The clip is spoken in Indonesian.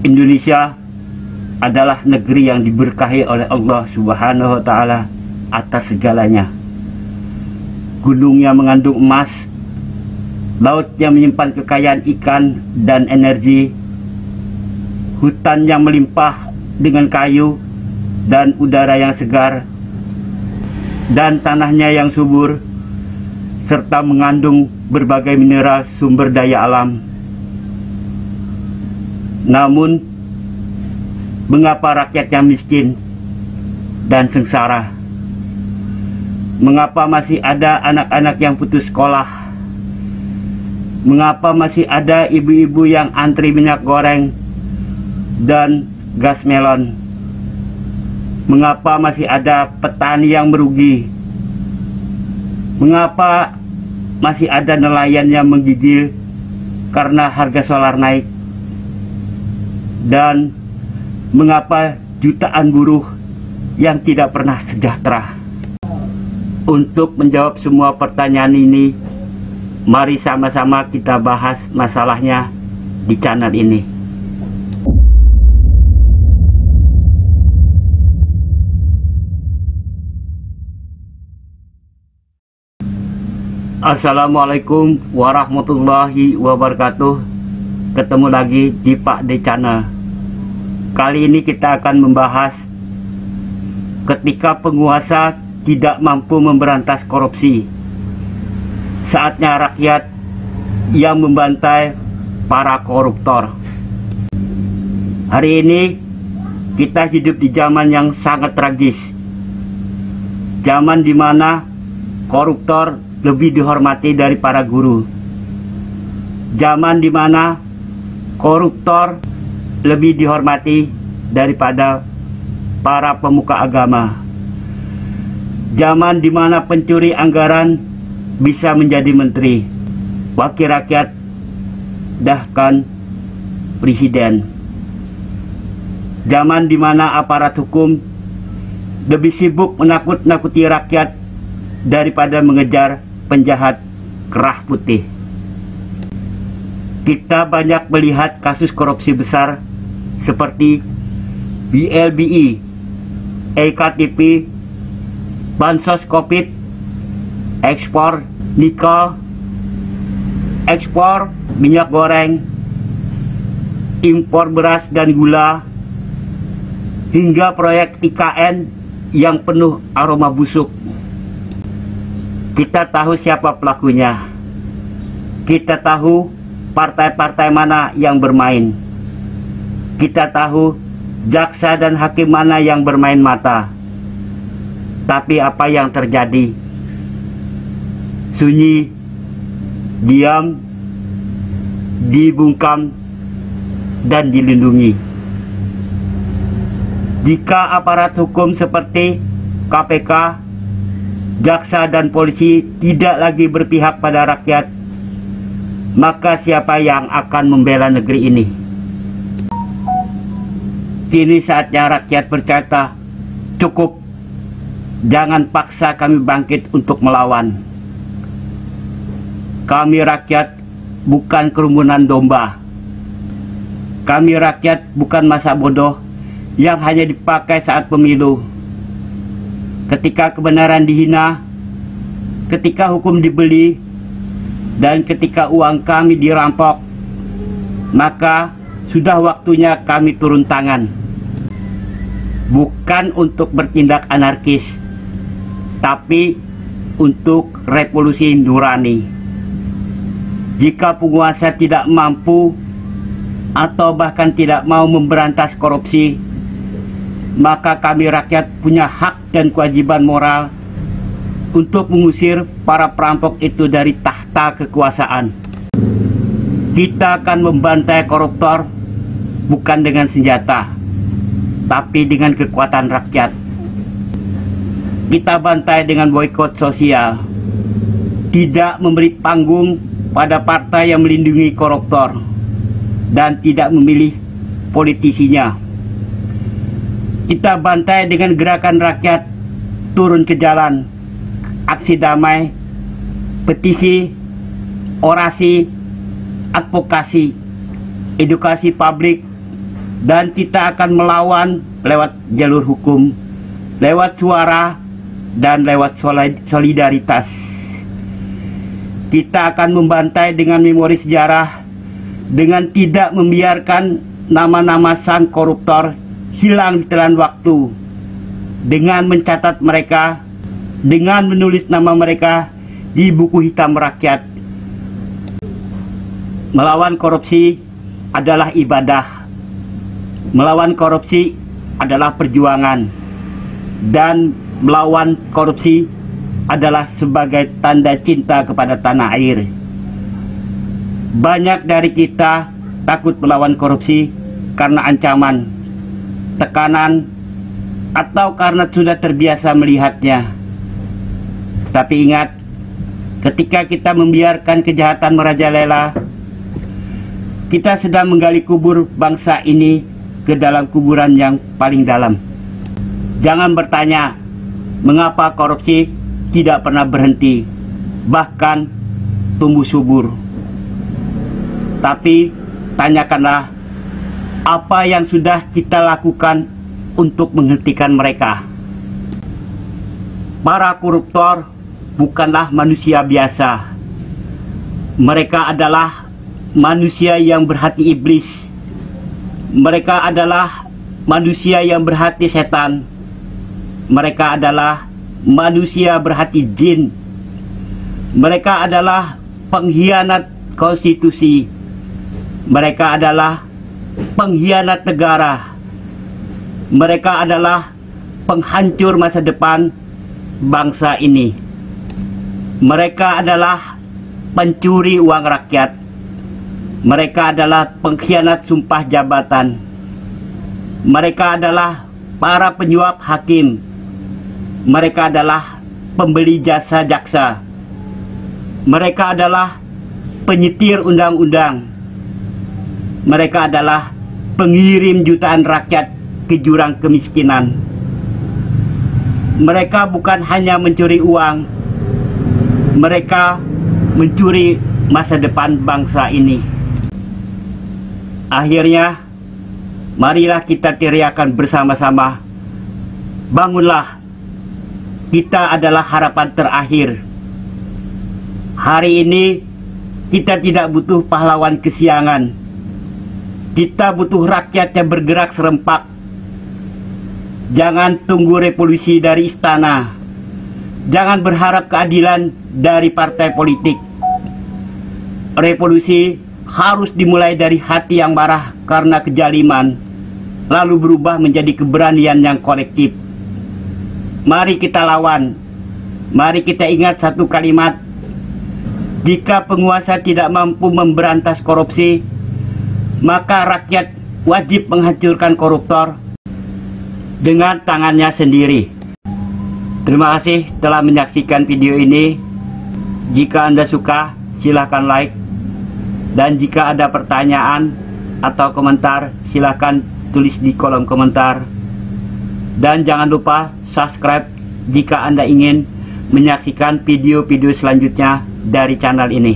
Indonesia adalah negeri yang diberkahi oleh Allah Subhanahu wa Ta'ala atas segalanya. Gunungnya mengandung emas, lautnya menyimpan kekayaan ikan dan energi, hutan yang melimpah dengan kayu dan udara yang segar, dan tanahnya yang subur, serta mengandung berbagai mineral sumber daya alam. Namun, mengapa rakyatnya miskin dan sengsara? Mengapa masih ada anak-anak yang putus sekolah? Mengapa masih ada ibu-ibu yang antri minyak goreng dan gas melon? Mengapa masih ada petani yang merugi? Mengapa masih ada nelayan yang menggigil karena harga solar naik? Dan mengapa jutaan buruh yang tidak pernah sejahtera? Untuk menjawab semua pertanyaan ini, mari sama-sama kita bahas masalahnya di channel ini. Assalamualaikum warahmatullahi wabarakatuh. Ketemu lagi di Pak D Channel. Kali ini kita akan membahas ketika penguasa tidak mampu memberantas korupsi, saatnya rakyat yang membantai para koruptor. Hari ini kita hidup di zaman yang sangat tragis, zaman di mana koruptor lebih dihormati dari para guru, zaman di mana koruptor lebih dihormati daripada para pemuka agama, zaman di mana pencuri anggaran bisa menjadi menteri, wakil rakyat, bahkan presiden, zaman di mana aparat hukum lebih sibuk menakut-nakuti rakyat daripada mengejar penjahat kerah putih. Kita banyak melihat kasus korupsi besar seperti BLBI, EKTP, bansos COVID, ekspor nikel, ekspor minyak goreng, impor beras dan gula, hingga proyek IKN yang penuh aroma busuk. Kita tahu siapa pelakunya. Kita tahu partai-partai mana yang bermain. Kita tahu jaksa dan hakim mana yang bermain mata. Tapi apa yang terjadi? Sunyi, diam, dibungkam, dan dilindungi. Jika aparat hukum seperti KPK, jaksa dan polisi tidak lagi berpihak pada rakyat, maka siapa yang akan membela negeri ini? Kini saatnya rakyat berkata, cukup, jangan paksa kami bangkit untuk melawan. Kami rakyat bukan kerumunan domba. Kami rakyat bukan masa bodoh yang hanya dipakai saat pemilu. Ketika kebenaran dihina, ketika hukum dibeli, dan ketika uang kami dirampok, maka sudah waktunya kami turun tangan. Bukan untuk bertindak anarkis, tapi untuk revolusi nurani. Jika penguasa tidak mampu atau bahkan tidak mau memberantas korupsi, maka kami rakyat punya hak dan kewajiban moral untuk mengusir para perampok itu dari tahta kekuasaan. Kita akan membantai koruptor bukan dengan senjata, tapi dengan kekuatan rakyat. Kita bantai dengan boikot sosial, tidak memberi panggung pada partai yang melindungi koruptor, dan tidak memilih politisinya. Kita bantai dengan gerakan rakyat turun ke jalan, aksi damai, petisi, orasi, advokasi, edukasi publik, dan kita akan melawan lewat jalur hukum, lewat suara, dan lewat solidaritas. Kita akan membantai dengan memori sejarah, dengan tidak membiarkan nama-nama sang koruptor hilang di telan waktu, dengan mencatat mereka, dengan menulis nama mereka di buku hitam rakyat. Melawan korupsi adalah ibadah. Melawan korupsi adalah perjuangan. Dan melawan korupsi adalah sebagai tanda cinta kepada tanah air. Banyak dari kita takut melawan korupsi karena ancaman, tekanan, atau karena sudah terbiasa melihatnya. Tapi ingat, ketika kita membiarkan kejahatan merajalela, kita sedang menggali kubur bangsa ini ke dalam kuburan yang paling dalam. Jangan bertanya mengapa korupsi tidak pernah berhenti, bahkan tumbuh subur. Tapi tanyakanlah apa yang sudah kita lakukan untuk menghentikan mereka. Para koruptor bukanlah manusia biasa. Mereka adalah manusia yang berhati iblis. Mereka adalah manusia yang berhati setan. Mereka adalah manusia berhati jin. Mereka adalah pengkhianat konstitusi. Mereka adalah pengkhianat negara. Mereka adalah penghancur masa depan bangsa ini. Mereka adalah pencuri uang rakyat. Mereka adalah pengkhianat sumpah jabatan. Mereka adalah para penyuap hakim. Mereka adalah pembeli jasa jaksa. Mereka adalah penyetir undang-undang. Mereka adalah pengirim jutaan rakyat ke jurang kemiskinan. Mereka bukan hanya mencuri uang. Mereka mencuri masa depan bangsa ini. Akhirnya, marilah kita teriakan bersama-sama, bangunlah, kita adalah harapan terakhir. Hari ini, kita tidak butuh pahlawan kesiangan. Kita butuh rakyat yang bergerak serempak. Jangan tunggu revolusi dari istana. Jangan berharap keadilan dari partai politik. Revolusi harus dimulai dari hati yang marah karena kezaliman, lalu berubah menjadi keberanian yang kolektif. Mari kita lawan. Mari kita ingat satu kalimat: jika penguasa tidak mampu memberantas korupsi, maka rakyat wajib menghancurkan koruptor dengan tangannya sendiri. Terima kasih telah menyaksikan video ini. Jika Anda suka, silahkan like. Dan jika ada pertanyaan atau komentar, silahkan tulis di kolom komentar. Dan jangan lupa subscribe jika Anda ingin menyaksikan video-video selanjutnya dari channel ini.